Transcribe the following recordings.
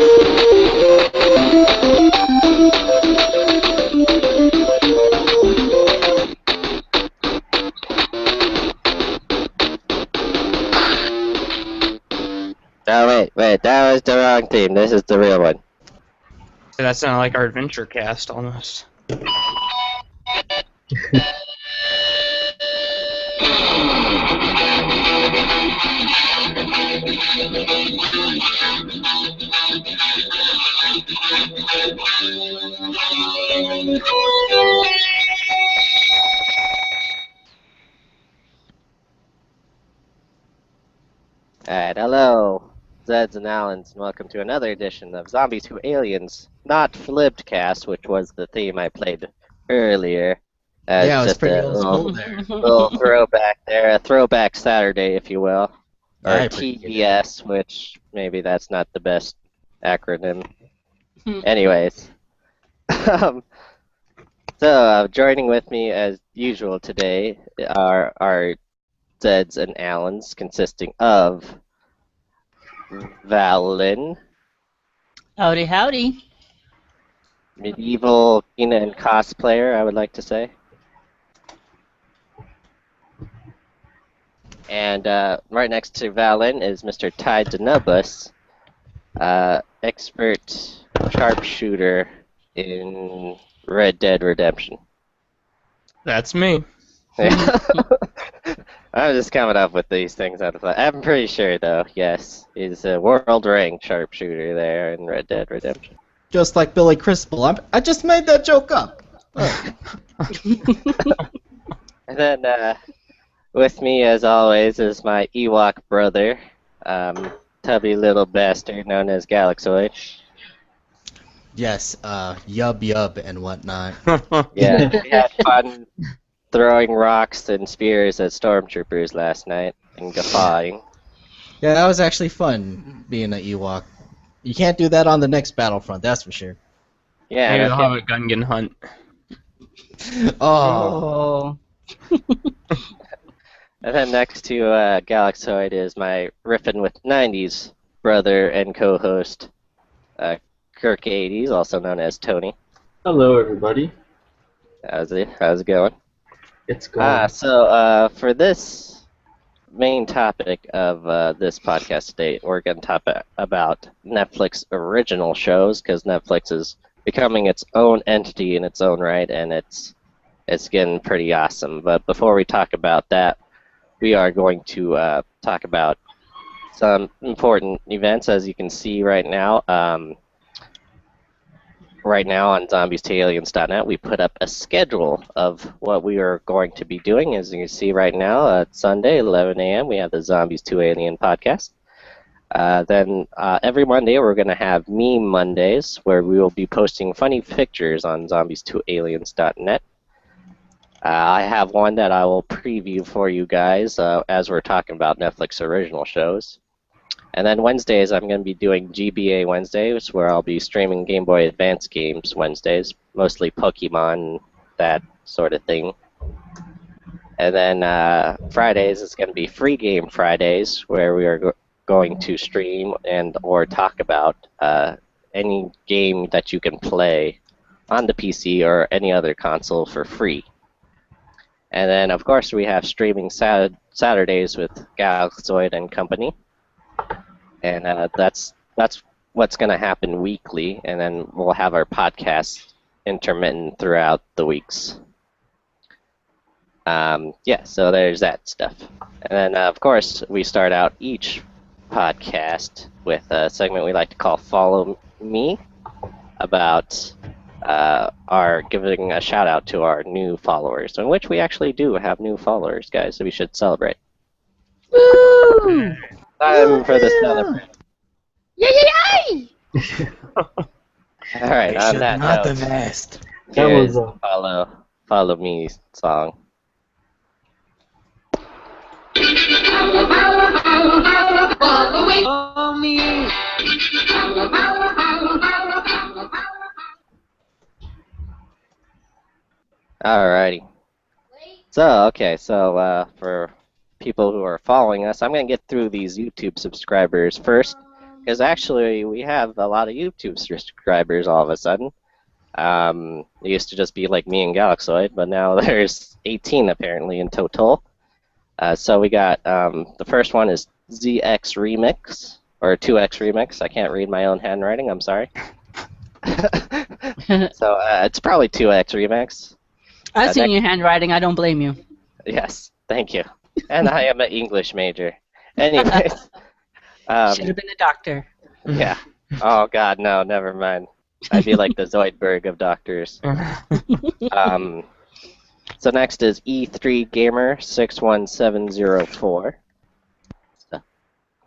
Oh, wait, that was the wrong theme. This is the real one. That sounded like our adventure cast almost. Alright, hello, Zeds and Allens, and welcome to another edition of Zombies2Aliens, not Flippedcast, which was the theme I played earlier. Yeah, it was just pretty a old school there. little throwback there, a throwback Saturday, if you will. Or I appreciate TBS, which maybe that's not the best acronym. Anyways. So, joining with me as usual today are our Zeds and Allens, consisting of Valen, Howdy, howdy. medieval Kina and cosplayer, I would like to say. And right next to Valen is Mr. Ty Denubus, expert sharpshooter in Red Dead Redemption. That's me. I'm just coming up with these things out of fun. I'm pretty sure, though, yes, he's a world-ranked sharpshooter there in Red Dead Redemption. Just like Billy Crystal. I just made that joke up. Oh. And then with me, as always, is my Ewok brother, tubby little bastard known as Galaxoid. Yes, yub and whatnot. Yeah, we had fun throwing rocks and spears at stormtroopers last night and guffawing. Yeah, that was actually fun, being an Ewok. You can't do that on the next Battlefront, that's for sure. Yeah, Maybe and they'll have a Gungan hunt. Oh. And then next to Galaxoid is my Riffin' with 90s brother and co-host, Kirk 80s, also known as Tony. Hello, everybody. How's it going? It's going. So for this main topic of this podcast today, we're going to talk about Netflix original shows, because Netflix is becoming its own entity in its own right, and it's getting pretty awesome. But before we talk about that, we are going to talk about some important events. As you can see right now, on Zombies2Aliens.net, we put up a schedule of what we are going to be doing. As you can see right now, Sunday, 11 a.m., we have the Zombies2Alien podcast. Then every Monday, we're going to have Meme Mondays, where we will be posting funny pictures on Zombies2Aliens.net. I have one that I will preview for you guys as we're talking about Netflix original shows. And then Wednesdays, I'm going to be doing GBA Wednesdays, where I'll be streaming Game Boy Advance games Wednesdays, mostly Pokemon, that sort of thing. And then Fridays is going to be Free Game Fridays, where we are going to stream and or talk about any game that you can play on the PC or any other console for free. And then, of course, we have streaming Saturdays with Galaxoid and company. And that's what's going to happen weekly, and then we'll have our podcast intermittent throughout the weeks. Yeah, so there's that stuff. And then, of course, we start out each podcast with a segment we like to call Follow Me, about our giving a shout out to our new followers, in which we actually do have new followers, guys, so we should celebrate. Woo! Time for the celebration. Yay! Alright, on that not note, the best. That here's was Follow Me song. Follow me. Alrighty. So for people who are following us, I'm going to get through these YouTube subscribers first. because actually we have a lot of YouTube subscribers all of a sudden. It used to just be like me and Galaxoid, but now there's 18 apparently in total. So we got the first one is ZX Remix, or 2X Remix. I can't read my own handwriting, I'm sorry. So it's probably 2X Remix. I've seen your handwriting. I don't blame you. Yes, thank you. And I am an English major. Anyways. Should have been a doctor. Yeah. Oh, God, no, never mind. I'd be like the Zoidberg of doctors. So next is E3 Gamer 61704.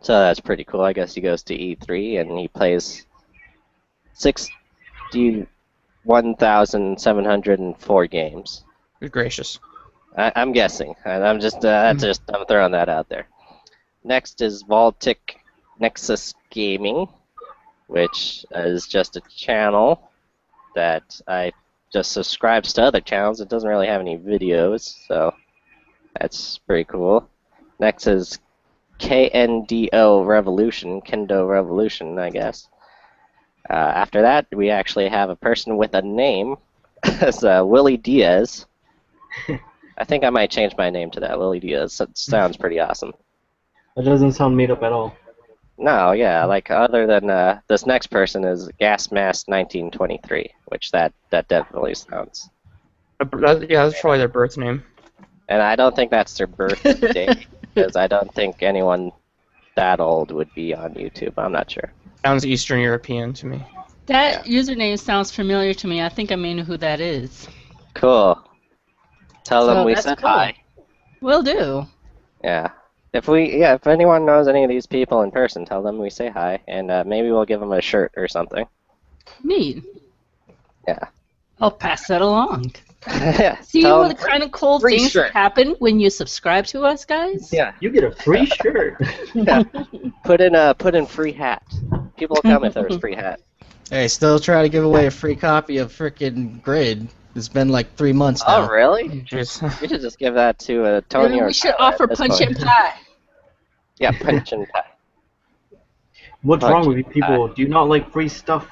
So that's pretty cool. I guess he goes to E3 and he plays 1,704 games. Good gracious. I'm guessing. And I'm I'm throwing that out there. Next is Baltic Nexus Gaming, which is just a channel that I just subscribes to other channels. It doesn't really have any videos, so that's pretty cool. Next is KNDO Revolution, Kendo Revolution, I guess. After that, we actually have a person with a name. It's Willie Diaz. I think I might change my name to that, Willie Diaz. It sounds pretty awesome. That doesn't sound made up at all. No, yeah, like other than this next person is Gasmask1923, which that definitely sounds. Yeah, that's probably their birth name. And I don't think that's their birthday, because I don't think anyone that old would be on YouTube. I'm not sure. Sounds Eastern European to me. That username sounds familiar to me. I think I may know who that is. Cool. Tell them we that's said cool. hi. Will do. Yeah. If anyone knows any of these people in person, tell them we say hi, and maybe we'll give them a shirt or something. Neat. Yeah. I'll pass that along. Yeah. See tell what them kind of cool free things shirt. happen when you subscribe to us, guys? Yeah. You get a free shirt. Yeah. Put in free hat. People will come if there's free hat. Hey, still trying to give away a free copy of frickin' Grid. It's been like 3 months now. Oh, really? Jeez. We should just give that to Tony Maybe or we should Tyler offer at this punch point. and pie. Yeah, punch and pie. What's wrong with you people? Do you not like free stuff?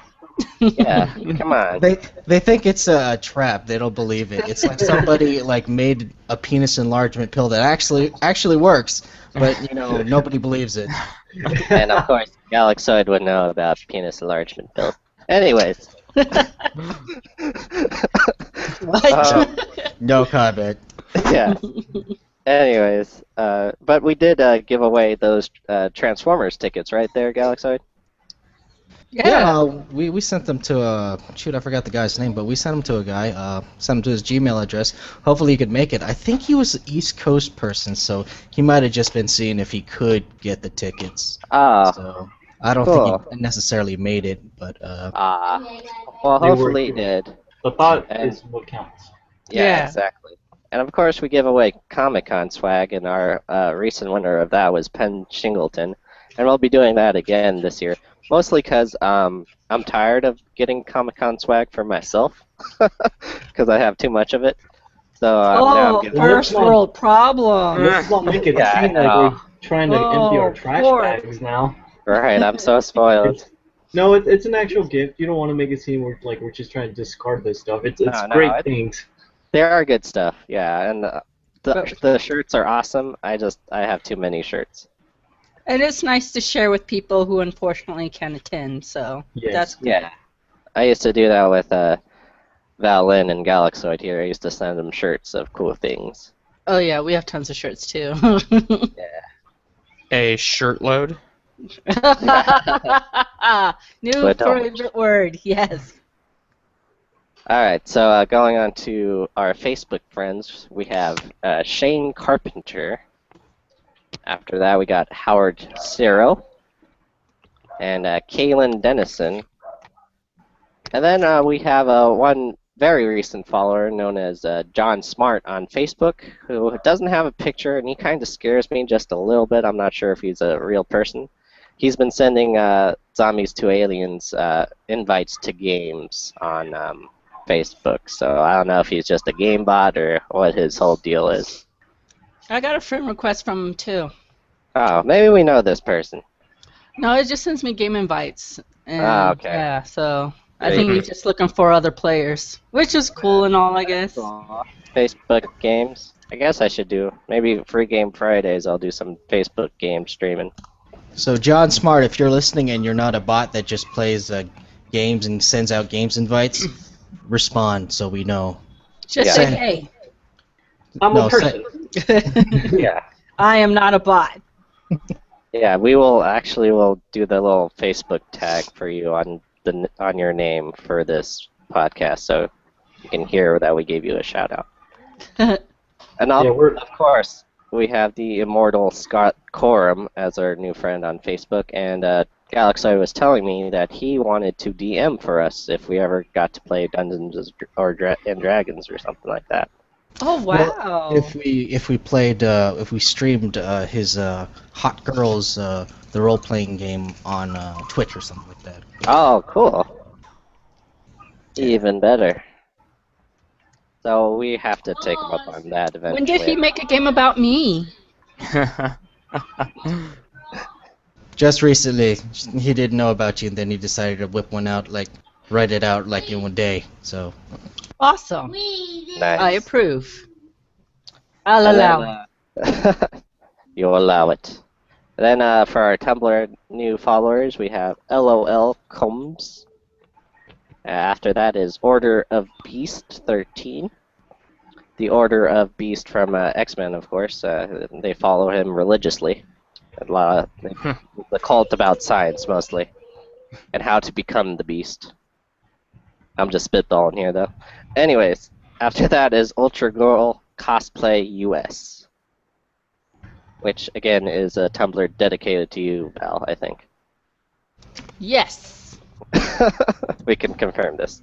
Yeah, come on. They think it's a trap. They don't believe it. It's like somebody like made a penis enlargement pill that actually works, but nobody believes it. And of course, Galaxoid would know about penis enlargement pills. Anyways. What? No comment. Yeah. Anyways, but we did give away those Transformers tickets, right there, Galaxoid? Yeah, we sent them to I forgot the guy's name, but we sent them to a guy, sent him to his Gmail address. Hopefully he could make it. I think he was an East Coast person, so he might have just been seeing if he could get the tickets. So I don't think he necessarily made it, but well, They were hopefully he good. did. The thought is what counts. Yeah, exactly. And of course, we give away Comic-Con swag, and our recent winner of that was Penn Shingleton, and we'll be doing that again this year. Mostly because I'm tired of getting Comic-Con swag for myself, because I have too much of it. So now I'm giving first world problem. Let's not make it Yeah, seem I like know. we're trying to empty our trash Lord. bags now. Right, I'm so spoiled. No, it's an actual gift. You don't want to make it seem like we're just trying to discard this stuff. It's great things. There are good stuff, yeah, and the shirts are awesome. I have too many shirts. And it's nice to share with people who unfortunately can't attend, so that's good. Yeah. I used to do that with Valin and Galaxoid here. I used to send them shirts of cool things. Oh yeah, we have tons of shirts too. Yeah. A shirt load. New favorite word, yes. Alright, so going on to our Facebook friends, we have Shane Carpenter. After that, we got Howard Ciro and Kaylin Dennison. And then we have one very recent follower known as John Smart on Facebook, who doesn't have a picture, and he kind of scares me just a little bit. I'm not sure if he's a real person. He's been sending Zombies2Aliens invites to games on Facebook, so I don't know if he's just a game bot or what his whole deal is. I got a friend request from him too. Oh, maybe we know this person. No, it just sends me game invites. And, Okay. Yeah, so I think he's just looking for other players, which is cool and all, I guess. Facebook games. I guess I should do maybe Free Game Fridays. I'll do some Facebook game streaming. So John Smart, if you're listening and you're not a bot that just plays games and sends out games invites, respond so we know. Just say, hey. I'm a person. Yeah. I am not a bot. Yeah, we'll do the little Facebook tag for you on your name for this podcast, so you can hear that we gave you a shout out. And of course, we have the immortal Scott Coram as our new friend on Facebook, and Galaxy was telling me that he wanted to DM for us if we ever got to play Dungeons and Dragons or something like that. Oh wow! Well, if we streamed his Hot Girls the role playing game on Twitch or something like that. Oh, cool! Even better. So we have to take him up on that eventually. When did he make a game about me? Just recently, he didn't know about you, and then he decided to whip one out, write it out in one day. So. Awesome. Nice. I approve. I'll allow it. You'll allow it. And then for our Tumblr new followers, we have LOL Combs. After that is Order of Beast 13. The Order of Beast from X-Men, of course. They follow him religiously. The cult about science, mostly. And how to become the Beast. I'm just spitballing here, though. Anyways, after that is Ultra Girl Cosplay US. Which, again, is a Tumblr dedicated to you, Val, I think. Yes. We can confirm this.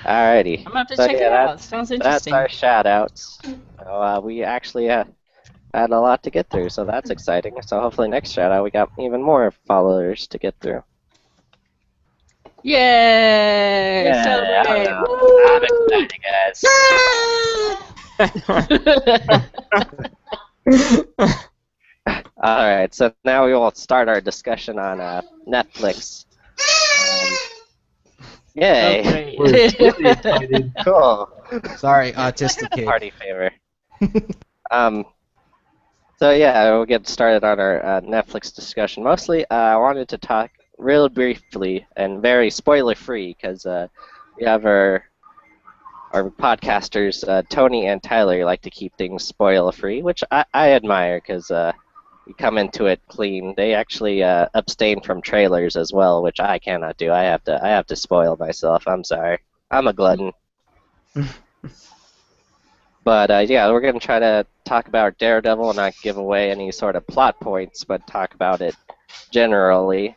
Alrighty. I'm going to have to check it out. Sounds interesting. That's our shout-outs. So, we actually had a lot to get through, so that's exciting. So hopefully next shout-out we got even more followers to get through. Yay! Yeah, Celebrate! I'm excited, guys. Alright, so now we will start our discussion on Netflix. Yay! We're really excited. Cool. Sorry, autistic kid. Party favor. So yeah, we'll get started on our Netflix discussion. Mostly, I wanted to talk real briefly and very spoiler-free because we have our podcasters, Tony and Tyler, like to keep things spoiler-free, which I admire because we come into it clean. They actually abstain from trailers as well, which I cannot do. I have to spoil myself. I'm sorry. I'm a glutton. But yeah, we're going to try to talk about Daredevil and not give away any sort of plot points, but talk about it generally.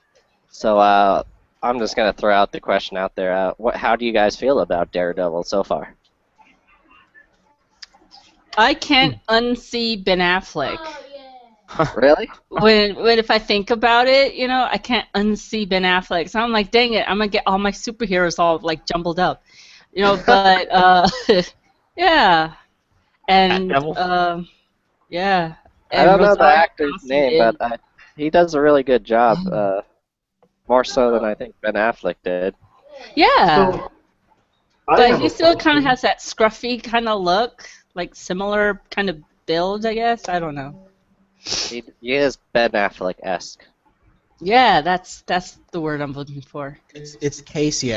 So I'm just going to throw out the question out there. How do you guys feel about Daredevil so far? I can't unsee Ben Affleck. Really? When if I think about it, I can't unsee Ben Affleck. So I'm like, dang it, I'm going to get all my superheroes all jumbled up. But yeah. And yeah. I don't know the actor's name, but he does a really good job. More so than I think Ben Affleck did. Yeah. So, but he still kind of has that scruffy kind of look, similar kind of build, I guess. I don't know. He is Ben Affleck-esque. Yeah, that's the word I'm looking for. It's Casey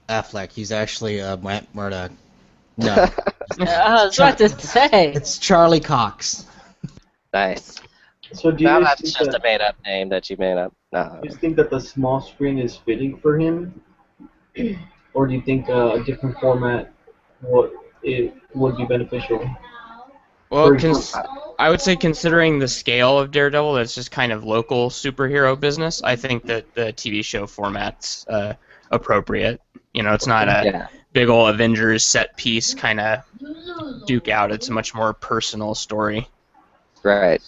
Affleck. He's actually Matt Murdock. No. I was about to say. It's Charlie Cox. Nice. So do now you that's think just a made-up name that you made up. No. Do you think that the small screen is fitting for him, or do you think a different format would be beneficial? Well, I would say considering the scale of Daredevil, that's just kind of local superhero business. I think that the TV show format's appropriate. It's not a big old Avengers set piece kind of duke out. It's a much more personal story. Right.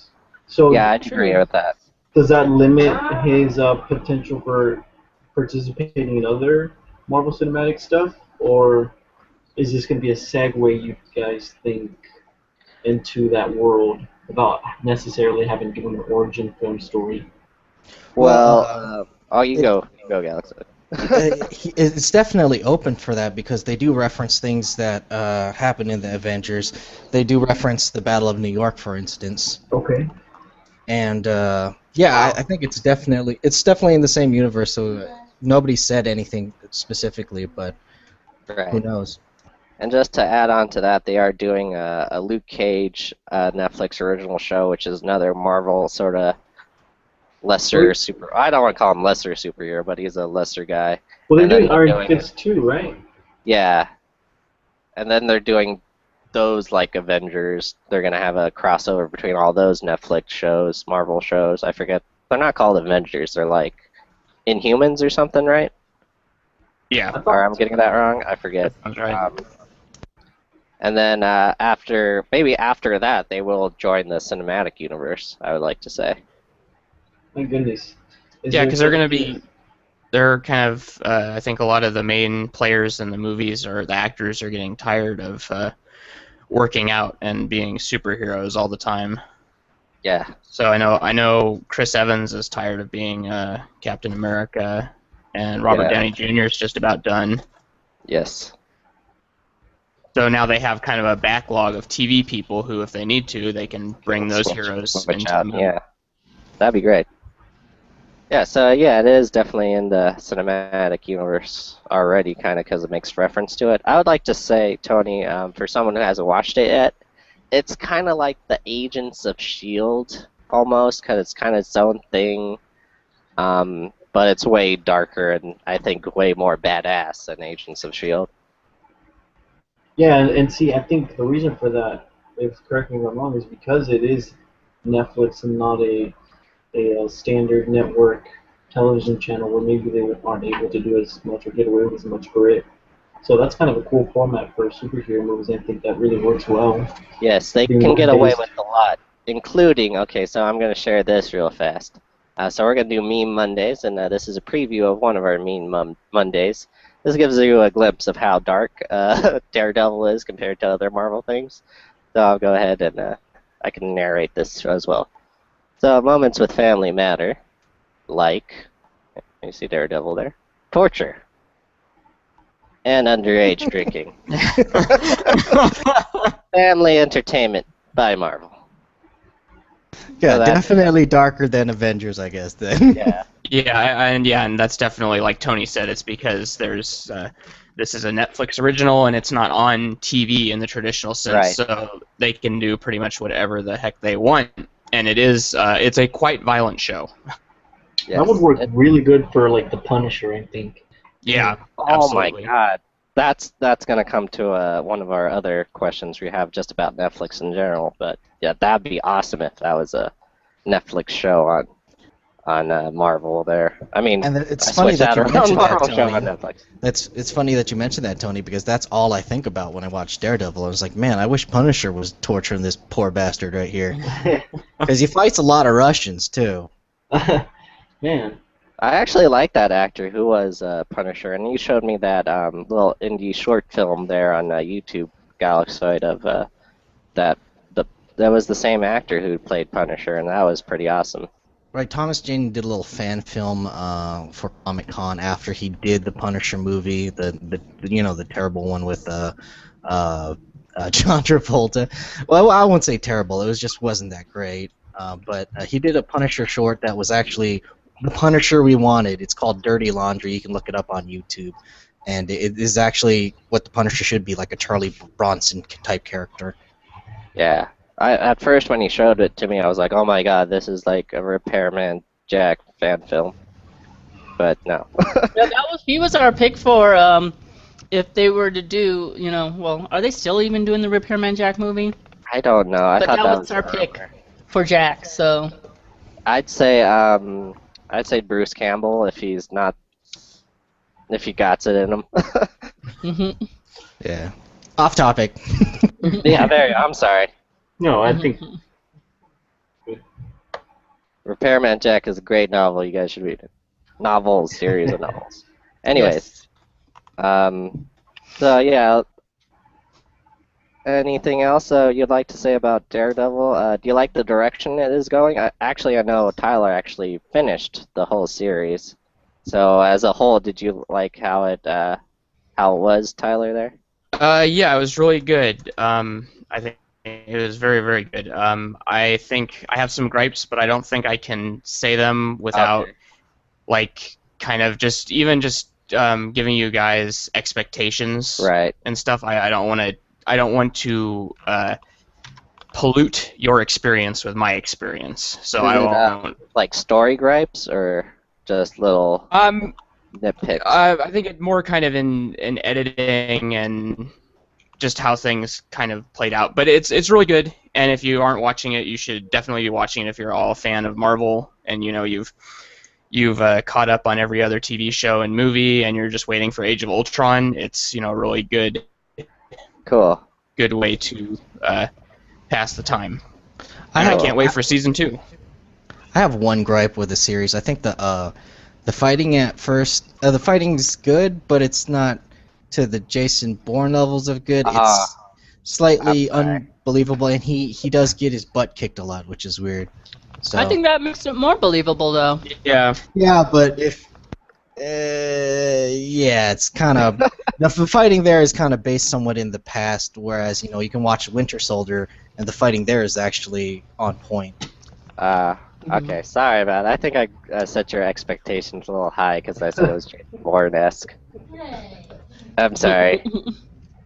So yeah, I agree with that. Does that limit his potential for participating in other Marvel Cinematic stuff, or is this going to be a segue, you guys think, into that world? without necessarily having to give them an origin film story. Well, you go, Galaxy. It's definitely open for that because they do reference things that happen in the Avengers. They do reference the Battle of New York, for instance. Okay. And I think it's definitely in the same universe. So nobody said anything specifically, but who Right. knows? And just to add on to that, they are doing a Luke Cage Netflix original show, which is another Marvel sort of lesser super. I don't want to call him lesser superhero, but he's a lesser guy. Well, they're And then doing they're Iron doing Fist too, right? yeah, and then they're doing those like Avengers. They're gonna have a crossover between all those Netflix shows, Marvel shows. I forget. They're not called Avengers. They're like Inhumans or something, right? Yeah, Or I'm getting that wrong. I forget. that's right. And then maybe after that, they will join the cinematic universe. I would like to say. My goodness. Yeah, because they're kind of, I think a lot of the main players in the movies or the actors are getting tired of working out and being superheroes all the time. Yeah. So I know Chris Evans is tired of being Captain America, and Robert Downey Jr. is just about done. Yes. So now they have kind of a backlog of TV people who, if they need to, they can bring those heroes into the movie. Yeah, that'd be great. Yeah, so yeah, it is definitely in the cinematic universe already, kind of because it makes reference to it. I would like to say, Tony, for someone who hasn't watched it yet, it's kind of like the Agents of S.H.I.E.L.D. almost, because it's kind of its own thing, but it's way darker and I think way more badass than Agents of S.H.I.E.L.D. Yeah, and see, I think the reason for that, if correct me if I'm wrong, is because it is Netflix and not a standard network television channel where maybe they aren't able to do as much or get away with as much grit. So that's kind of a cool format for superhero movies. I think that really works well. Yes, they can get away with a lot, including, okay, so I'm going to share this real fast. So we're going to do Meme Mondays, and this is a preview of one of our Meme Mondays. This gives you a glimpse of how dark Daredevil is compared to other Marvel things. So I'll go ahead and I can narrate this as well. So moments with family matter, like, you see Daredevil there, torture, and underage drinking. Family entertainment by Marvel. Yeah, So definitely darker than Avengers, I guess. Then. Yeah. And that's definitely, like Tony said, it's because there's this is a Netflix original and it's not on TV in the traditional sense, Right. so they can do pretty much whatever the heck they want, and it's a quite violent show. Yes. That would work really good for like The Punisher, I think. Yeah. Oh absolutely. my God, that's gonna come to one of our other questions we have just about Netflix in general. But yeah, that'd be awesome if that was a Netflix show on Marvel there. I mean, And it's funny that you around mentioned that, Marvel show on Tony. Netflix. It's funny that you mentioned that, Tony, because that's all I think about when I watch Daredevil. I was like, man, I wish Punisher was torturing this poor bastard right here. Because he fights a lot of Russians, too. Man. I actually like that actor who was Punisher, and you showed me that little indie short film there on YouTube, Galaxoid, of that was the same actor who played Punisher, and that was pretty awesome. Right, Thomas Jane did a little fan film for Comic-Con after he did the Punisher movie, the terrible one with John Travolta. Well, I won't say terrible. It wasn't that great. But he did a Punisher short that was actually the Punisher we wanted. It's called Dirty Laundry. You can look it up on YouTube, and it is actually what the Punisher should be, like a Charlie Bronson type character. Yeah. At first, when he showed it to me, I was like, "Oh my God, this is like a Repairman Jack fan film." But no. Yeah, he was our pick for if they were to do, well, are they still even doing the Repairman Jack movie? I don't know. I But thought that was our pick for Jack. So I'd say Bruce Campbell if he got it in him. Mhm. Yeah. Off topic. Yeah, I'm sorry. No, I think Repairman Jack is a great novel. You guys should read it. Series of novels. Anyways, Yes. so yeah, Anything else you'd like to say about Daredevil? Do you like the direction it is going? I know Tyler actually finished the whole series. So as a whole, did you like how it was, Tyler, there? Yeah, it was really good. I think it was very, very good. I think I have some gripes, but I don't think I can say them without, Okay. like, kind of just even just giving you guys expectations Right. and stuff. I don't want to. I don't want to pollute your experience with my experience, so Is I it won't. like story gripes or just little nitpicks? I think it more kind of in editing and just how things kind of played out. But it's really good, and if you aren't watching it, you should definitely be watching it if you're all a fan of Marvel and you've caught up on every other TV show and movie, and you're just waiting for Age of Ultron. It's a really Cool. good way to pass the time. I And I have can't wait for season 2. I have one gripe with the series. I think the fighting at first the fighting's good, but it's not to the Jason Bourne levels of good. It's slightly I'm sorry. unbelievable, and he does get his butt kicked a lot, which is weird. So I think that makes it more believable, though. Yeah. yeah, but if yeah, it's kind of the fighting there is kind of based somewhat in the past, whereas you can watch Winter Soldier and the fighting there is actually on point. Okay, sorry about that. I think I set your expectations a little high because I said it was Jason Bourne-esque. I'm sorry.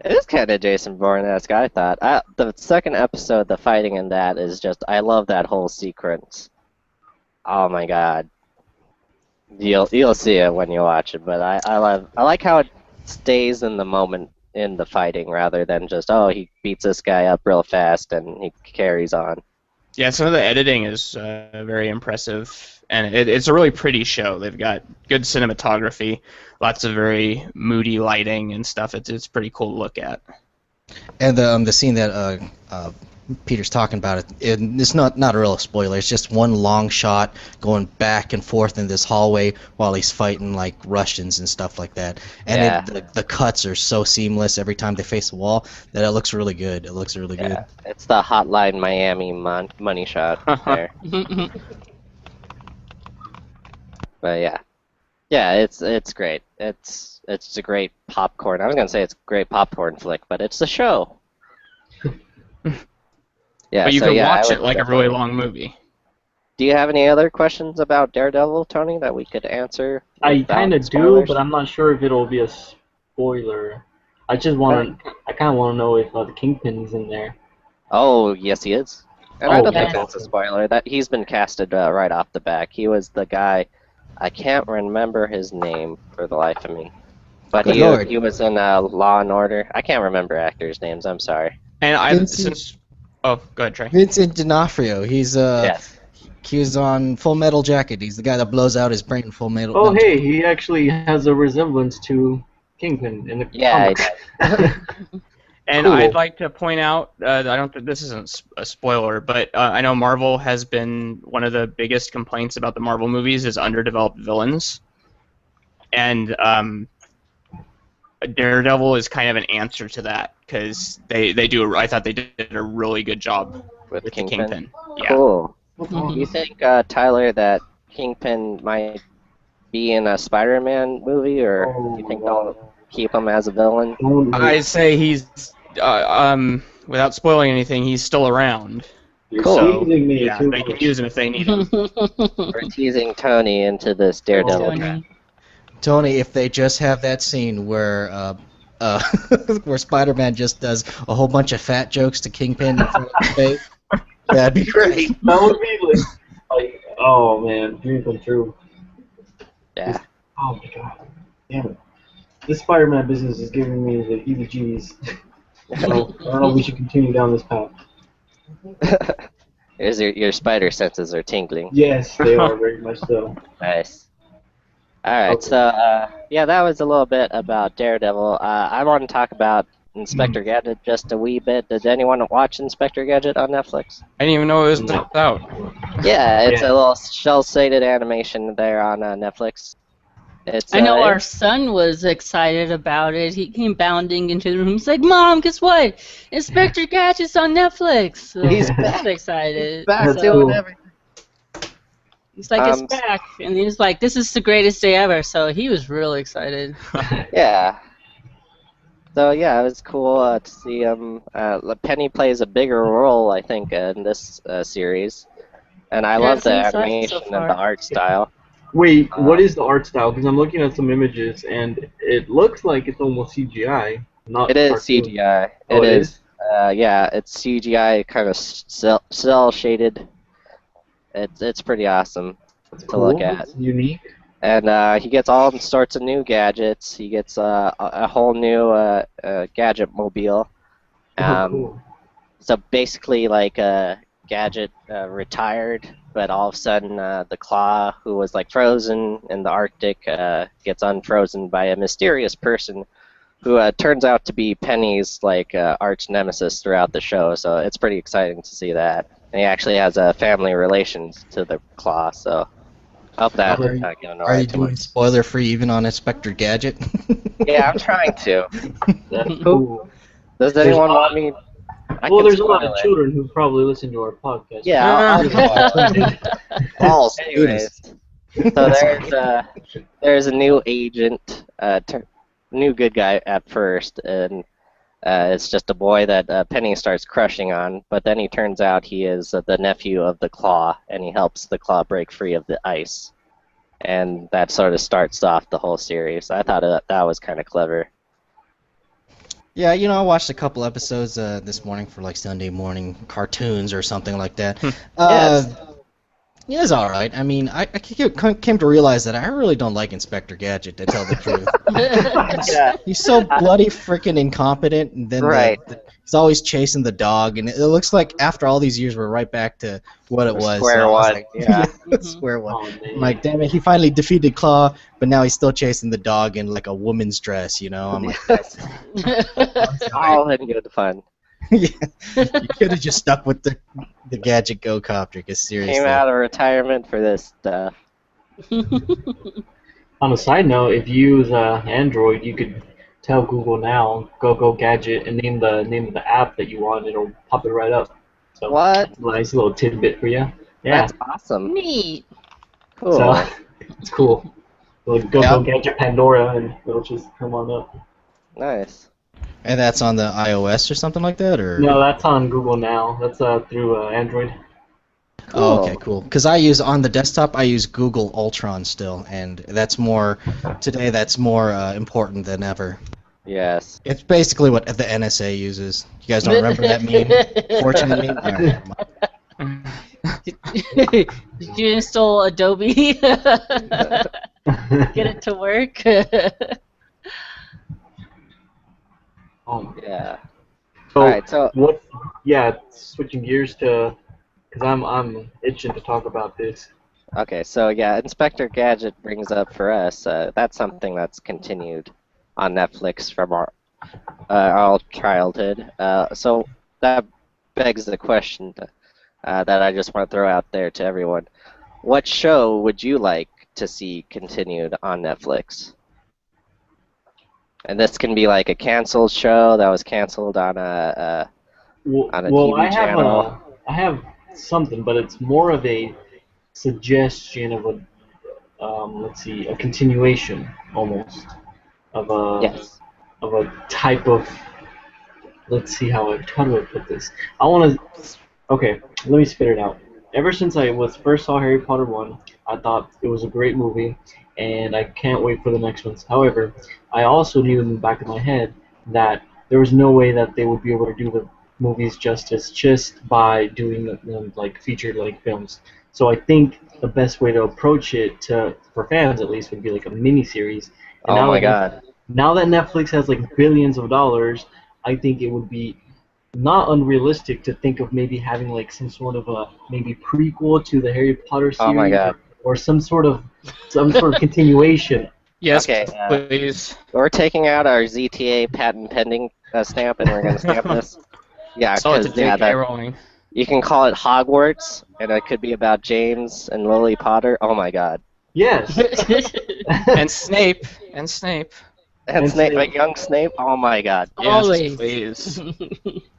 It is kind of Jason Bourne-esque, I thought. The second episode, the fighting in that is just, I love that whole sequence. Oh my god. You'll see it when you watch it, but I like how it stays in the moment in the fighting rather than just, oh, he beats this guy up real fast and he carries on. Yeah, some of the editing is very impressive, and it's a really pretty show. They've got good cinematography, lots of very moody lighting and stuff. It's pretty cool to look at. And the scene that Peter's talking about, it's not a real spoiler. It's just one long shot going back and forth in this hallway while he's fighting like Russians and stuff like that. And Yeah. the cuts are so seamless every time they face a wall that it looks really good. It looks really good. Yeah, it's the Hotline Miami money shot there. But yeah, it's great. It's a great popcorn. I was gonna say it's a great popcorn flick, but it's a show. Yeah, But you so can yeah, I watch would it like a definitely- really long movie. Do you have any other questions about Daredevil, Tony, that we could answer? I without kind of do, spoilers? but I'm not sure if it'll be a spoiler. I kind of want to know if the Kingpin's in there. Oh, yes, he is. And I Oh, don't think yes. that's a spoiler. That he's been casted right off the back. He was the guy. I can't remember his name for the life of me. But Good Lord. he was in Law and Order. I can't remember actors' names. I'm sorry. And Vincent- oh, go ahead, Trey. Vincent D'Onofrio. He's Yes. he was on Full Metal Jacket. He's the guy that blows out his brain in Full Metal. Oh, Metal hey, he actually has a resemblance to Kingpin in the Yeah, comics. And Cool. I'd like to point out, I don't think this isn't a spoiler, but I know Marvel has been one of the biggest complaints about the Marvel movies is underdeveloped villains, and Daredevil is kind of an answer to that because I thought they did a really good job with with the Kingpin. Kingpin. Yeah. Cool. You think, Tyler, that Kingpin might be in a Spider-Man movie, or you think they'll keep him as a villain? I say he's, without spoiling anything, he's still around. You're Cool. teasing me Yeah, too they can much. use him if they need him. We're teasing Tony into this Daredevil. Tony. Tony, if they just have that scene where where Spider-Man just does a whole bunch of fat jokes to Kingpin in front of his face, that'd be great. That would be like, oh man, dream come true. Yeah. Oh my god, damn it! This Spider-Man business is giving me the heebie-jeebies. So I don't know if we should continue down this path. Your spider senses are tingling. Yes, they are very much so. Nice. Alright, Okay. so, yeah, that was a little bit about Daredevil. I want to talk about Inspector Gadget just a wee bit. Did anyone watch Inspector Gadget on Netflix? I didn't even know it was No. out. Yeah, it's Yeah. a little shell-shaded animation there on Netflix. It's I know our son was excited about it. He came bounding into the room. He's like, "Mom, guess what? Inspector Gadget's on Netflix." So He's he's excited. back That's doing cool. everything. He's like, "It's back," and he was like, "This is the greatest day ever." So he was really excited. Yeah. So yeah, it was cool to see him. Penny plays a bigger role, I think, in this series, and I love the Seems like animation so and far. the art style. Wait, what is the art style? Because I'm looking at some images and it looks like it's almost CGI, not It is cartoon. CGI. Oh, it is? Yeah, it's CGI, kind of cell shaded. It's pretty awesome That's to cool. look at. It's unique. And he gets all sorts of new gadgets. He gets a whole new gadget mobile. Oh, cool. So basically, like Gadget retired, but all of a sudden, the Claw, who was like frozen in the Arctic, gets unfrozen by a mysterious person, who turns out to be Penny's like arch nemesis throughout the show. So it's pretty exciting to see that. And he actually has family relations to the Claw. So I hope that Are, not getting are you doing spoiler free even on Inspector Gadget? Yeah, I'm trying to. That's cool. Does anyone want me? Well, there's a lot of children who probably listen to our podcast. Yeah, anyways. So there's a new agent, new good guy at first, and it's just a boy that Penny starts crushing on. But then he turns out he is the nephew of the Claw, and he helps the Claw break free of the ice, and that sort of starts off the whole series. I thought that was kind of clever. Yeah, I watched a couple episodes this morning for like Sunday morning cartoons or something like that. Yes. Yeah, it's all right. I mean, I came to realize that I really don't like Inspector Gadget, to tell the truth. Yeah. He's so bloody freaking incompetent, and then Right. he's always chasing the dog, and it looks like after all these years we're right back to what it was. Square So I was one. like, Yeah. square one. Oh, man. I'm like, damn it, he finally defeated Claw, but now he's still chasing the dog in like a woman's dress, I'm like, All in good fun. yeah, you could have just stuck with the Gadget Go Copter, because seriously. Came out of retirement for this stuff. On a side note, if you use Android, you could tell Google now, go Gadget, and name of the app that you want. It'll pop it right up. So What? nice little tidbit for you. Yeah. That's awesome. Neat. Cool. So it's cool. Like go Gadget Pandora, and it'll just come on up. Nice. And that's on the iOS or something like that, or? No, that's on Google now. That's through Android. Oh, okay, cool. Because on the desktop, I use Google Ultron still, and that's more important than ever. Yes. It's basically what the NSA uses. You guys don't remember that meme? Fortune meme? Did you install Adobe? Get it to work? Yeah. So, All right. So what? Yeah, switching gears to, because I'm itching to talk about this. okay. So yeah, Inspector Gadget brings up for us. That's something that's continued on Netflix from our childhood. So that begs the question that I just want to throw out there to everyone. What show would you like to see continued on Netflix? And this can be like a canceled show that was canceled on a TV channel. I have something, but it's more of a suggestion of a continuation almost of a type of. Let's see how do I put this? Okay, let me spit it out. Ever since I first saw Harry Potter 1, I thought it was a great movie, and I can't wait for the next ones. However, I also knew in the back of my head that there was no way that they would be able to do the movies justice just by doing them like featured like films. So I think the best way to approach it for fans at least would be like a mini series. Oh my God! Now that Netflix has like billions of dollars, I think it would be not unrealistic to think of maybe having like some sort of a maybe prequel to the Harry Potter series. Oh my God! Or some sort of continuation. Yes, Okay, please. We're taking out our ZTA patent pending stamp, and we're going to stamp this. Yeah, So it's a because JK Rowling. you can call it Hogwarts, and it could be about James and Lily Potter. Oh my God! Yes. And Snape. And Snape, like young Snape. Oh my God. Yes, Always. please.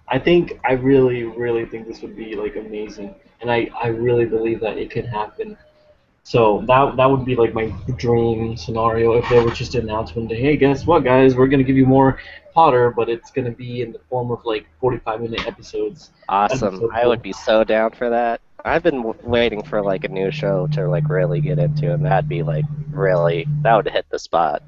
I really, really think this would be like amazing, and I really believe that it could happen. So that would be like my dream scenario if they were just to announce one day, hey, guess what, guys? We're gonna give you more Potter, but it's gonna be in the form of like 45-minute episodes. Awesome. So I cool. would be so down for that. I've been waiting for like a new show to like really get into, and that'd be like really that would hit the spot.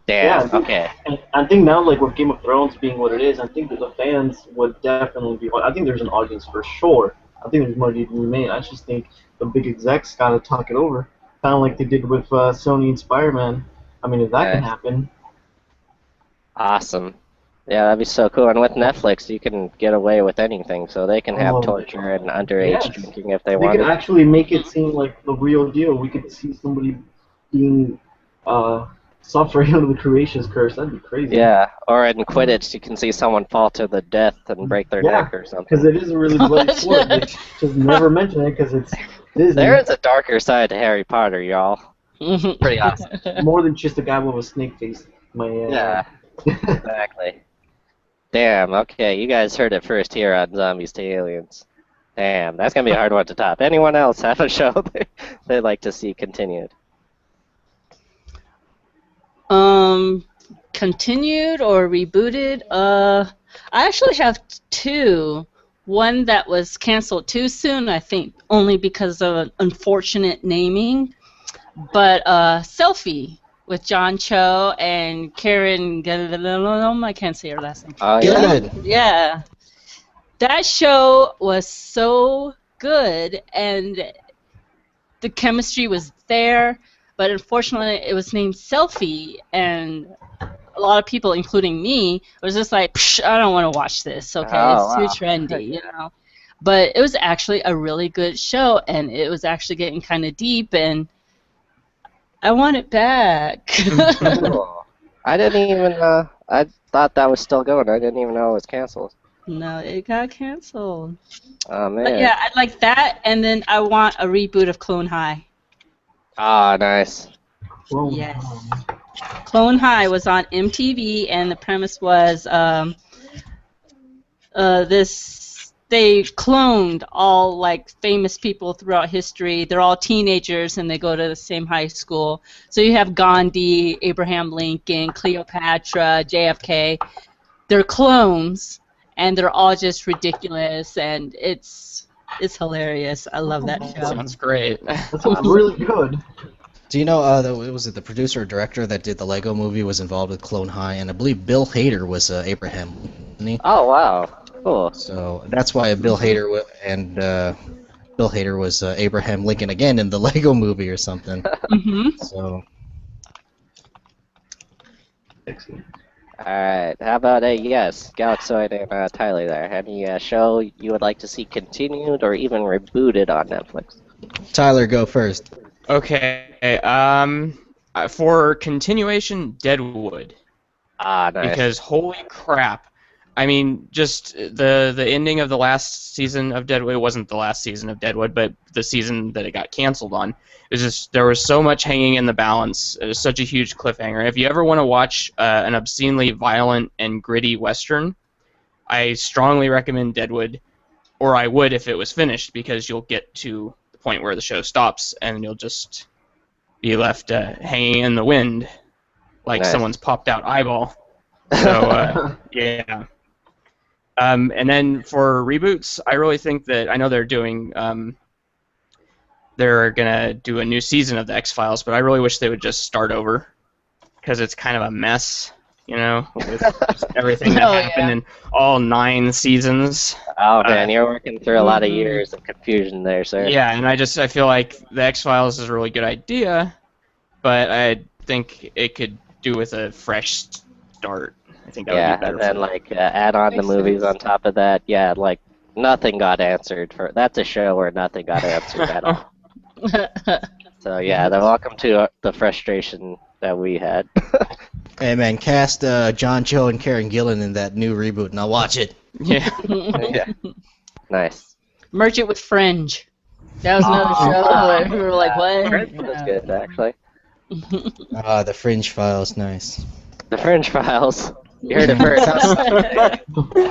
Yeah, Damn. Okay. and I think now, like with Game of Thrones being what it is, I think that the fans would definitely be. I think there's an audience for sure. I think there's money to be made. I just think the big execs got to talk it over, kind of like they did with Sony and Spider-Man. I mean, if that can Nice. happen, Awesome. Yeah, that'd be so cool. And with Netflix, you can get away with anything, so they can have Oh, torture and underage yes. drinking if they they want could it. actually make it seem like the real deal. We could see somebody being suffering under the creation's curse. That'd be crazy. Yeah, or in Quidditch, you can see someone fall to the death and break their Yeah, neck or something. because it is a really bloody sport. They just never mention it because it's Disney. There is a darker side to Harry Potter, y'all. Pretty awesome. More than just a guy with a snake face. Yeah, exactly. Damn, okay, you guys heard it first here on Zombies2Aliens. Damn, that's gonna be a hard one to top. Anyone else have a show they'd like to see continued? Continued or rebooted? I actually have two. One that was canceled too soon, I think, only because of an unfortunate naming. But Selfie with John Cho and Karen Gillan. I can't say her last name. Oh, yeah. Good. Yeah. That show was so good, and the chemistry was there, but unfortunately it was named Selfie, and a lot of people, including me, was just like, Psh, I don't want to watch this, okay? Oh, It's too trendy, you know? But it was actually a really good show, and it was actually getting kind of deep, and I want it back. Cool. I didn't even, I thought that was still going. I didn't even know it was canceled. No, it got canceled. Oh, man. But yeah, I like that, and then I want a reboot of Clone High. Ah, nice. Yes. Clone High was on MTV, and the premise was they cloned all like famous people throughout history. They're all teenagers, and they go to the same high school. So you have Gandhi, Abraham Lincoln, Cleopatra, JFK. They're clones, and they're all just ridiculous, and it's hilarious. I love that show. Sounds great. That sounds really good. Do you know, was it the producer or director that did the Lego movie was involved with Clone High, and I believe Bill Hader was Abraham, wasn't he? Oh, wow. Cool. So that's why Bill Hader was Abraham Lincoln again in the Lego movie or something. So Excellent. Alright, how about Galaxoid and Tyler there? Any show you would like to see continued or even rebooted on Netflix? Tyler, go first. Okay. For continuation, Deadwood. Ah, nice. Because holy crap. I mean, just the ending of the last season of Deadwood, it wasn't the last season of Deadwood, but the season that it got canceled on. It was just, there was so much hanging in the balance. It was such a huge cliffhanger. If you ever want to watch an obscenely violent and gritty Western, I strongly recommend Deadwood, or I would if it was finished, because you'll get to the point where the show stops, and you'll just be left hanging in the wind like Nice. someone's popped out eyeball. So, yeah. And then for reboots, I really think that, I know they're gonna do a new season of the X-Files, but I really wish they would just start over, because it's kind of a mess, you know, with just everything that happened in all 9 seasons. Oh, man, you're working through a lot of years of confusion there, sir. Yeah, and I feel like the X-Files is a really good idea, but I think it could do with a fresh start. I think that would be better. And then add on the movies on top of that. Yeah, like nothing got answered for. That's a show where nothing got answered at all. So yeah, then welcome to the frustration that we had. Hey man, cast John Cho and Karen Gillan in that new reboot, and I'll watch it. Yeah. Yeah, nice. Merge it with Fringe. That was another show where we were like, what? Fringe was good, actually. The Fringe Files, nice. The Fringe Files. You heard it first.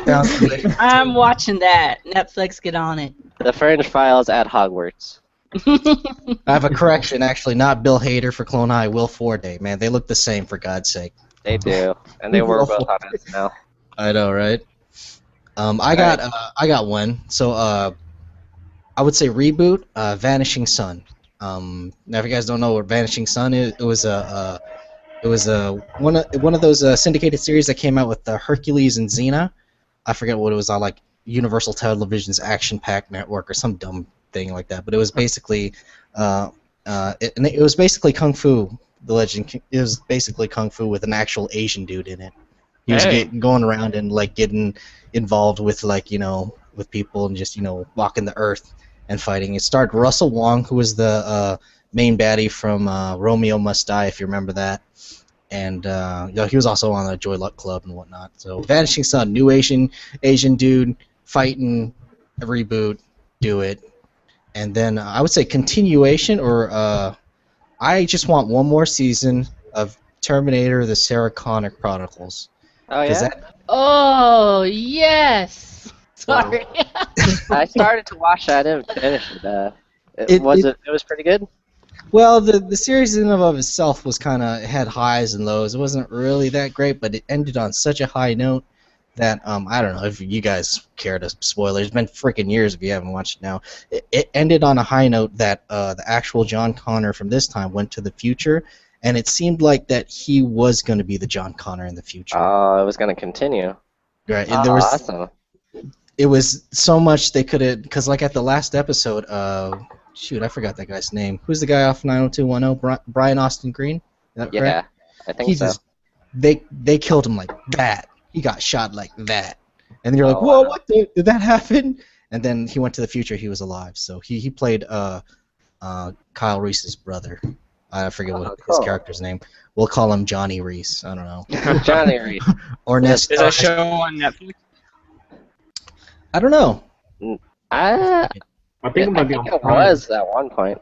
Sounds good. I'm watching that. Netflix, get on it. The Fringe Files at Hogwarts. I have a correction, actually, not Bill Hader for Clone High, Will Forte, man. They look the same, for God's sake. They do, and they were both on it now. I know, right? I got one. So, I would say reboot, Vanishing Sun. Now, if you guys don't know what Vanishing Sun is, it was one of those syndicated series that came out with Hercules and Xena. I forget what it was on, like Universal Television's Action Pack Network or some dumb thing like that. But it was basically, it was basically Kung Fu. The legend. It was basically Kung Fu with an actual Asian dude in it. He was going around and like getting involved with with people and just walking the earth and fighting. It starred Russell Wong, who was the main baddie from Romeo Must Die, if you remember that. And he was also on the Joy Luck Club and whatnot. So Vanishing Sun, new Asian dude fighting, a reboot, do it. And then I would say continuation, or I just want one more season of Terminator: The Sarah Connor Chronicles. Oh yeah. Oh yes. Sorry. I started to watch that. I didn't finish it. It was pretty good. Well, the series in and of itself was had highs and lows. It wasn't really that great, but it ended on such a high note that I don't know if you guys care to spoil it. It's been freaking years if you haven't watched it now. It ended on a high note that the actual John Connor from this time went to the future, and it seemed like that he was going to be the John Connor in the future. Oh, it was going to continue. Right. Oh, there was, awesome. It was so much they could have, because like at the last episode, shoot, I forgot that guy's name. Who's the guy off 90210? Brian Austin Green? Is that correct? I think so. They killed him like that. He got shot like that. And you're like, whoa, wow. what did that happen? And then he went to the future, he was alive. So he played Kyle Reese's brother. I forget what his character's name. We'll call him Johnny Reese. I don't know. Johnny Reese. Or Ness. Is that show on Netflix? I don't know. I think it might be on it Prime. was at one point.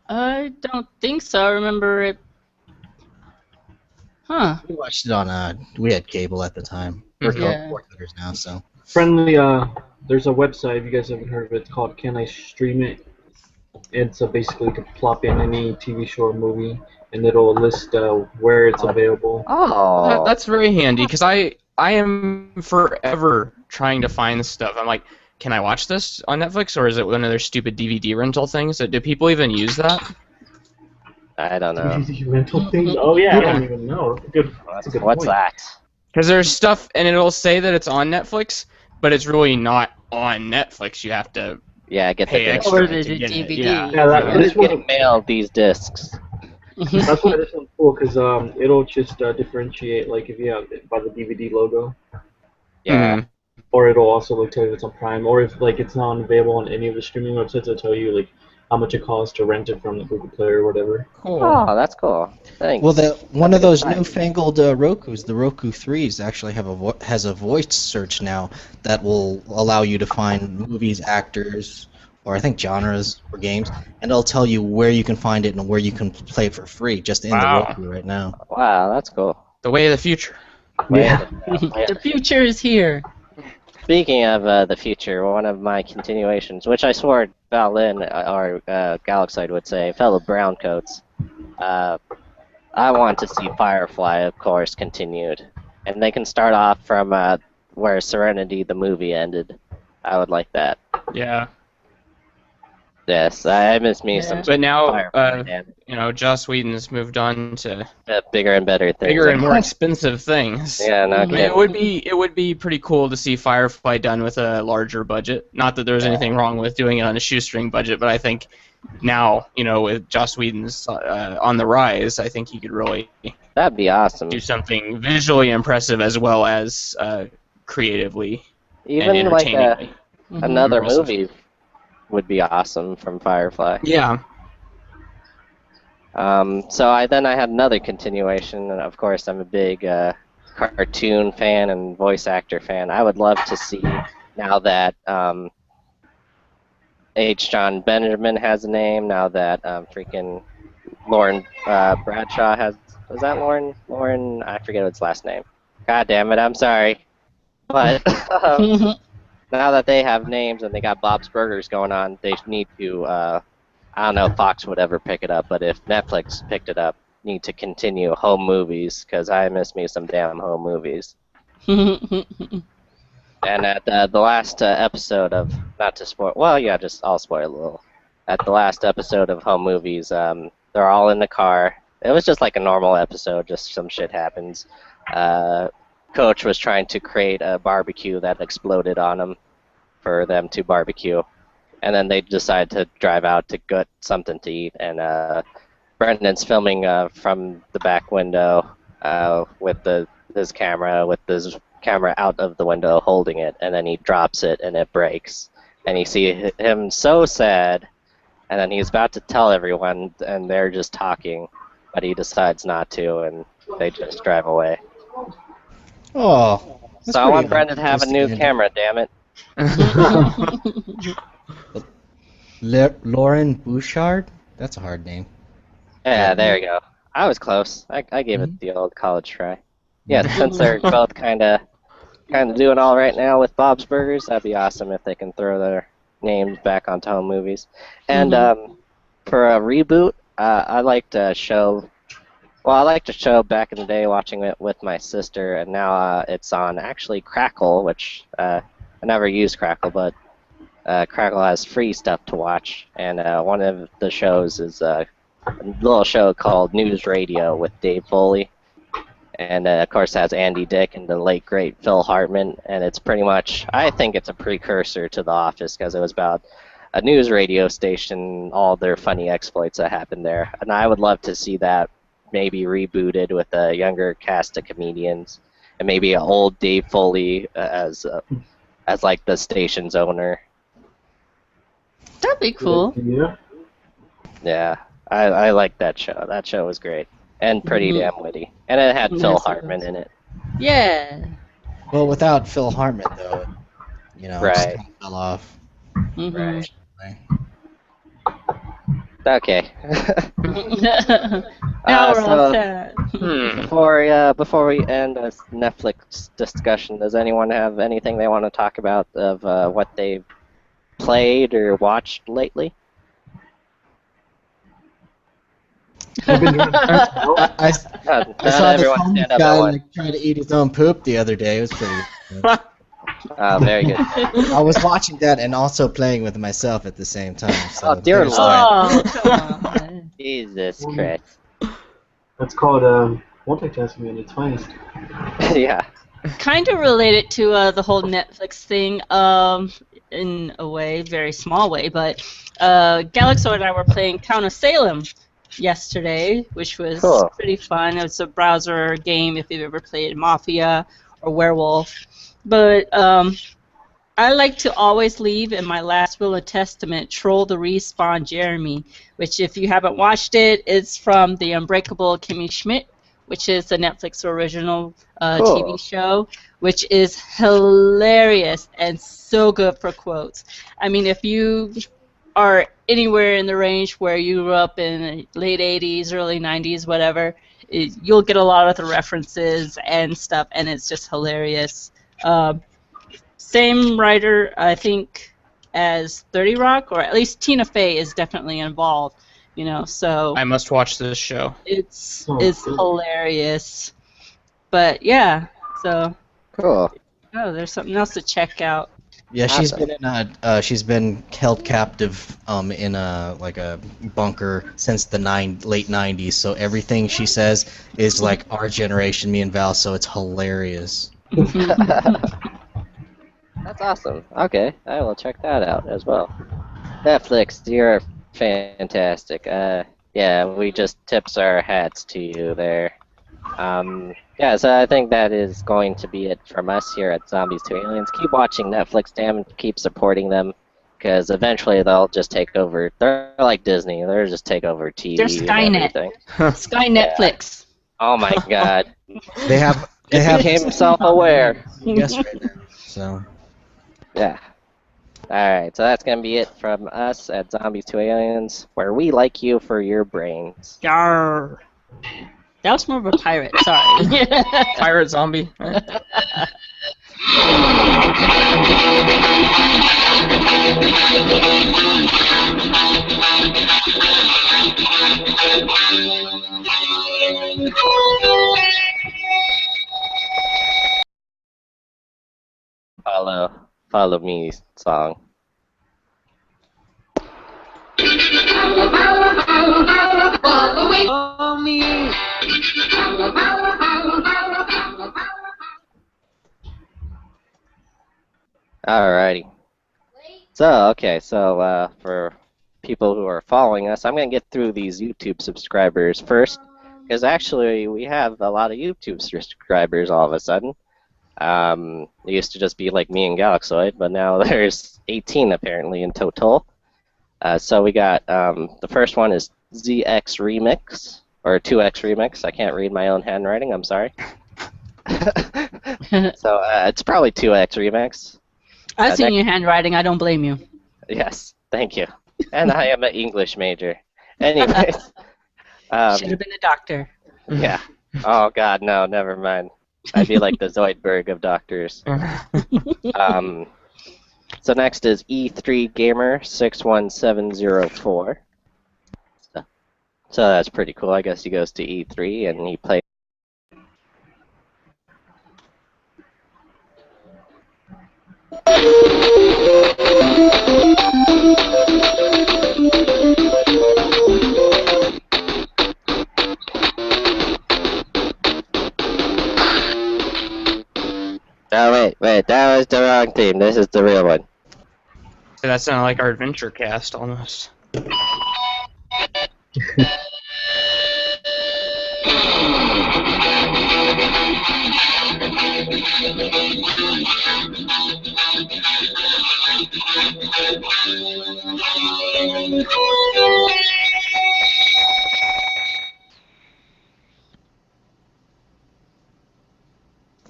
I don't think so. I remember it. Huh. We watched it on, we had cable at the time. We're cord cutters now, so. Friendly, there's a website, if you guys haven't heard of it, it's called Can I Stream It? It's basically you can plop in any TV show or movie, and it'll list where it's available. Oh. That's very handy, because I am forever trying to find stuff. I'm like, can I watch this on Netflix, or is it one of their stupid DVD rental things? Do people even use that? I don't know. DVD rental things? Oh yeah, I don't even know. That's a good What's point. that? Because there's stuff, and it'll say that it's on Netflix, but it's really not on Netflix. You have to Get pay the extra Or to the get it. DVD. Yeah. This Who's getting one, mailed these discs? that's why this one's cool, because it'll just differentiate, like if you have it by the DVD logo, Yeah. Mhm. or it'll also tell you if it's on Prime, or if like it's not available on any of the streaming websites, it'll tell you like how much it costs to rent it from the Google Play or whatever. Cool. Oh, that's cool. Thanks. Well, one of those newfangled Rokus, the Roku 3s, actually has a voice search now that will allow you to find movies, actors, or I think genres or games, and it'll tell you where you can find it and where you can play it for free just in the Roku right now. Wow, that's cool. The way of the future. Yeah. The future is here. Speaking of the future, one of my continuations, which I swore Balin or Galaxide would say, fellow browncoats, I want to see Firefly, of course, continued. And they can start off from where Serenity, the movie, ended. I would like that. Yeah. Yes, I miss me some But now, Firefly, man. Joss Whedon's moved on to Bigger and better things. bigger and more expensive things. Yeah, no I mean, kidding. it would be pretty cool to see Firefly done with a larger budget. Not that there's anything wrong with doing it on a shoestring budget, but I think now, with Joss Whedon's on the rise, I think he could really That'd be awesome. do something visually impressive as well as creatively and Even like entertainingly. another Impressive. movie would be awesome from Firefly. Yeah. So I had another continuation, and of course I'm a big cartoon fan and voice actor fan. I would love to see, now that H. John Benjamin has a name, now that freaking Lauren Bradshaw has. Was that Lauren? Lauren, I forget his last name. God damn it, I'm sorry. But now that they have names and they got Bob's Burgers going on, they need to. I don't know if Fox would ever pick it up, but if Netflix picked it up, need to continue home movies because I miss me some damn home movies. And at the last episode of, not to spoil, well, yeah, just I'll spoil a little. At the last episode of Home Movies, they're all in the car. It was just like a normal episode, just some shit happens. Coach was trying to create a barbecue that exploded on him for them to barbecue. And then they decide to drive out to get something to eat. And Brendan's filming from the back window with his camera out of the window holding it, and then he drops it and it breaks. And you see him so sad, and then he's about to tell everyone, and they're just talking, but he decides not to, and they just drive away. Oh. So I want Brendan to have a new camera, damn it. Lauren Bouchard? That's a hard name. Yeah, there you go. I was close. I gave it the old college try. Yeah, since they're both kind of doing all right now with Bob's Burgers, that'd be awesome if they can throw their names back onto home movies. And for a reboot, I like to show. Well, I like to show back in the day watching it with my sister, and now it's on actually Crackle, which I never used Crackle, but Crackle has free stuff to watch. And one of the shows is a little show called News Radio with Dave Foley. And of course it has Andy Dick and the late great Phil Hartman, and it's pretty much, I think it's a precursor to The Office because it was about a news radio station, all their funny exploits that happened there. And I would love to see that maybe rebooted with a younger cast of comedians, and maybe an old Dave Foley as like the station's owner. That'd be cool. Yeah, I like that show. That show was great. And pretty damn witty. And it had Phil Hartman in it. Yeah. Well, without Phil Hartman, though, it just Right. kind of fell off. Right. Okay. Now we're all set. Before we end this Netflix discussion, does anyone have anything they want to talk about of what they've played or watched lately? I saw the everyone homeless stand up guy at once. trying to eat his own poop the other day. It was pretty good. Very good. I was watching that and also playing with myself at the same time. So Oh, dear there's Lord. that. Oh, come on. Jesus Christ. That's called multitasking at its finest. Yeah. Kind of related to the whole Netflix thing, in a way, very small way, but Galaxo and I were playing Count of Salem yesterday, which was Cool. pretty fun. It's a browser game if you've ever played Mafia or Werewolf. But I like to always leave in my last will and testament Troll the Respawn Jeremy, which if you haven't watched it, it's from The Unbreakable Kimmy Schmidt, which is a Netflix original Cool. TV show, which is hilarious and so good for quotes. I mean, if you are anywhere in the range where you grew up in the late 80s, early 90s, whatever, you'll get a lot of the references and stuff, and it's just hilarious. Same writer, I think, as 30 Rock, or at least Tina Fey is definitely involved, so I must watch this show. it's Oh, cool. hilarious. But yeah, so Cool. there's something else to check out. Yeah, she's Awesome. been in she's been held captive in a bunker since the late 90s. So everything she says is like our generation, me and Val. So it's hilarious. That's awesome. Okay, I will check that out as well. Netflix, you're fantastic. Yeah, we just tips our hats to you there. Yeah, so I think that is going to be it from us here at Zombies2Aliens. Keep watching Netflix, damn, and keep supporting them, because eventually they'll just take over. They're like Disney. They'll just take over TV They're and Skynet. everything. Sky Netflix. Oh my God. They have He became self-aware. yes right now. So Yeah. Alright, so that's going to be it from us at Zombies2Aliens, where we like you for your brains. Yarr. That was more of a pirate, sorry. Pirate zombie. Follow me song. Follow me. Alrighty. So, for people who are following us, I'm going to get through these YouTube subscribers first, because actually we have a lot of YouTube subscribers all of a sudden. It used to just be like me and Galaxoid, but now there's 18 apparently in total. So we got, the first one is ZX Remix, or 2X Remix. I can't read my own handwriting, I'm sorry. So it's probably 2X Remix. I've seen your handwriting, I don't blame you. Yes, thank you. And I am an English major. Anyways. Should have been a doctor. Yeah. Oh, God, no, never mind. I'd be like the Zoidberg of doctors. So next is E3 Gamer 61704. So that's pretty cool. I guess he goes to E3 and he plays. Oh, wait, that was the wrong team. This is the real one. So that sounded like our adventure cast almost.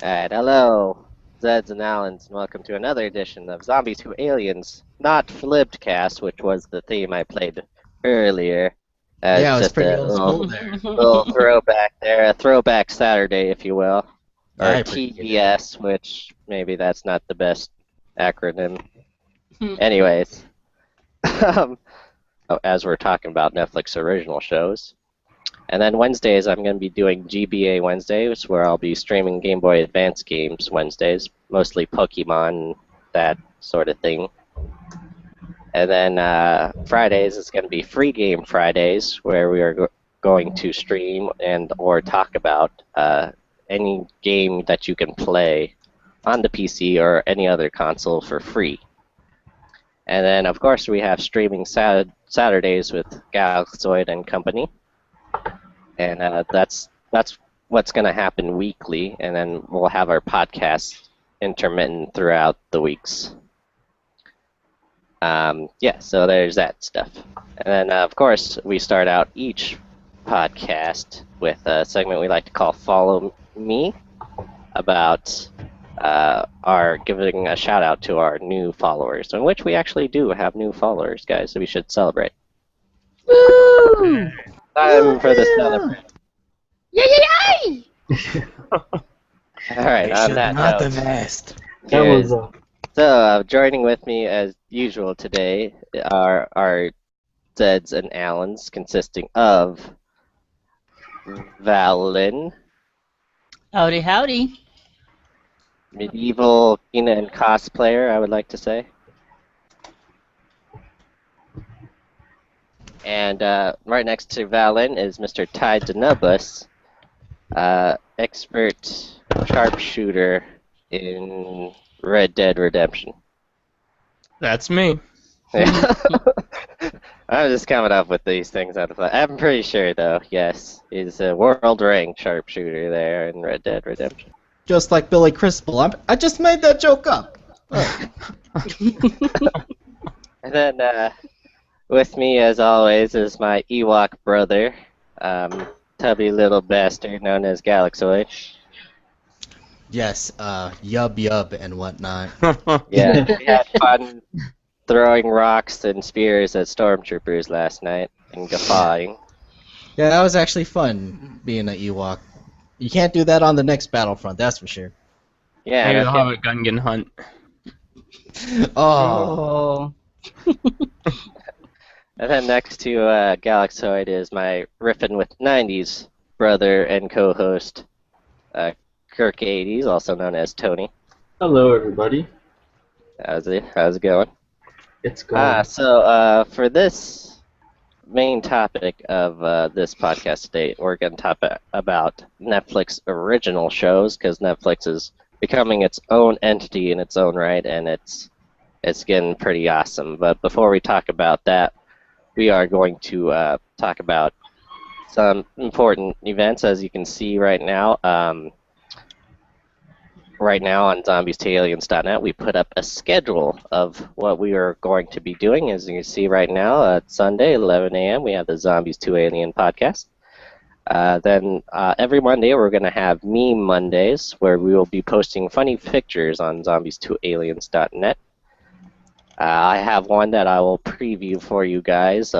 Alright, hello, Zeds and Allens, and welcome to another edition of Zombies2Aliens, not Flippedcast, which was the theme I played earlier. Yeah, it was just pretty a old school there. little throwback there, a throwback Saturday, if you will. Or I appreciate TBS, which maybe that's not the best acronym. Anyways, as we're talking about Netflix original shows. And then Wednesdays, I'm going to be doing GBA Wednesdays, where I'll be streaming Game Boy Advance games Wednesdays, mostly Pokemon, that sort of thing. And then Fridays is going to be Free Game Fridays, where we are going to stream and or talk about any game that you can play on the PC or any other console for free. And then, of course, we have streaming Saturdays with Galaxoid and company. And that's what's going to happen weekly, and then we'll have our podcast intermittent throughout the weeks. Yeah, so there's that stuff. And then, of course, we start out each podcast with a segment we like to call Follow Me, about our giving a shout out to our new followers, in which we actually do have new followers, guys, so we should celebrate. Woo! Time for the celebration. Yay! Alright, on that not note, the best. That was so joining with me as usual today are our Zeds and Allens, consisting of Valen, Howdy, howdy. medieval Kina and cosplayer, I would like to say. And right next to Valen is Mr. Ty Denubus, expert sharpshooter in Red Dead Redemption. That's me. Yeah. I'm just coming up with these things out of fun. I'm pretty sure, though, yes, he's a world-ranked sharpshooter there in Red Dead Redemption. Just like Billy Crystal. I just made that joke up. And then with me, as always, is my Ewok brother, tubby little bastard known as Galaxoid. Yes, yub and whatnot. Yeah, we had fun throwing rocks and spears at stormtroopers last night and guffawing. Yeah, that was actually fun being an Ewok. You can't do that on the next Battlefront, that's for sure. Yeah, Maybe no they'll kidding. have a Gungan hunt. Oh. And then next to Galaxoid is my Riffin with 90s brother and co-host, Kirk 80s, also known as Tony. Hello, everybody. How's it going? It's going. For this main topic of this podcast today, we're going to talk about Netflix original shows, because Netflix is becoming its own entity in its own right, and it's getting pretty awesome. But before we talk about that, we are going to talk about some important events. As you can see right now, on Zombies2Aliens.net, we put up a schedule of what we are going to be doing. As you can see right now, at Sunday, 11 a.m., we have the Zombies2Alien podcast. Then every Monday, we're going to have Meme Mondays, where we will be posting funny pictures on Zombies2Aliens.net. I have one that I will preview for you guys.